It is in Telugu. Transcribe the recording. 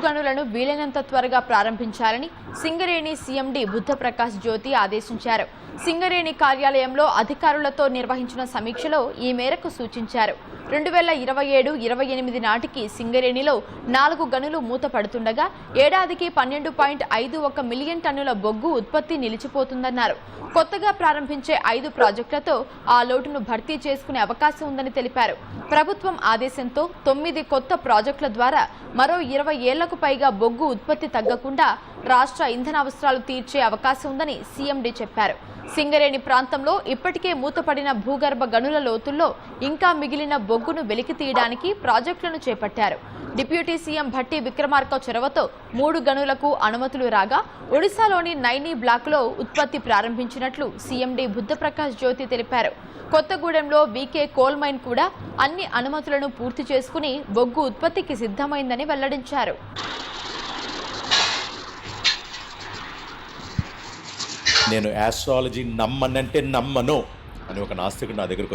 గనులను వీలైనంత త్వరగా ప్రారంభించాలని సింగరేణి సీఎండీ బుద్ధప్రకాష్ జ్యోతి ఆదేశించారు. సింగరేణి కార్యాలయంలో అధికారులతో నిర్వహించిన సమీక్షలో ఈ మేరకు సూచించారు. 2027-28 నాటికి సింగరేణిలో 4 గనులు మూతపడుతుండగా ఏడాదికి 12.51 మిలియన్ టన్నుల బొగ్గు ఉత్పత్తి నిలిచిపోతుందన్నారు. కొత్తగా ప్రారంభించే 5 ప్రాజెక్టులతో ఆ లోటును భర్తీ చేసుకునే అవకాశం ఉందని తెలిపారు. ప్రభుత్వం ఆదేశంతో 9 కొత్త ప్రాజెక్టుల ద్వారా మరో 20 ఏళ్లకు పైగా బొగ్గు ఉత్పత్తి తగ్గకుండా రాష్ట్ర ఇంధన అవసరాలు తీర్చే అవకాశం ఉందని సీఎండీ చెప్పారు. సింగరేణి ప్రాంతంలో ఇప్పటికే మూతపడిన భూగర్భ గనుల లోతుల్లో ఇంకా మిగిలిన బొగ్గును వెలికి తీయడానికి ప్రాజెక్టులను చేపట్టారు. డిప్యూటీ సీఎం భట్టి విక్రమార్క చొరవతో 3 గనులకు అనుమతులు రాగా ఒడిశాలోని నైనీ బ్లాక్లో ఉత్పత్తి ప్రారంభించినట్లు సీఎండీ బుద్ధప్రకాష్ జ్యోతి తెలిపారు. కొత్తగూడెంలో వీకే కోల్ మైన్ కూడా అన్ని అనుమతులను పూర్తి చేసుకుని బొగ్గు ఉత్పత్తికి సిద్ధమైందని వెల్లడించారు. నేను ఆస్ట్రాలజీ నమ్మనంటే నమ్మను అని ఒక నాస్తికుడు నా దగ్గరకు వచ్చాడు.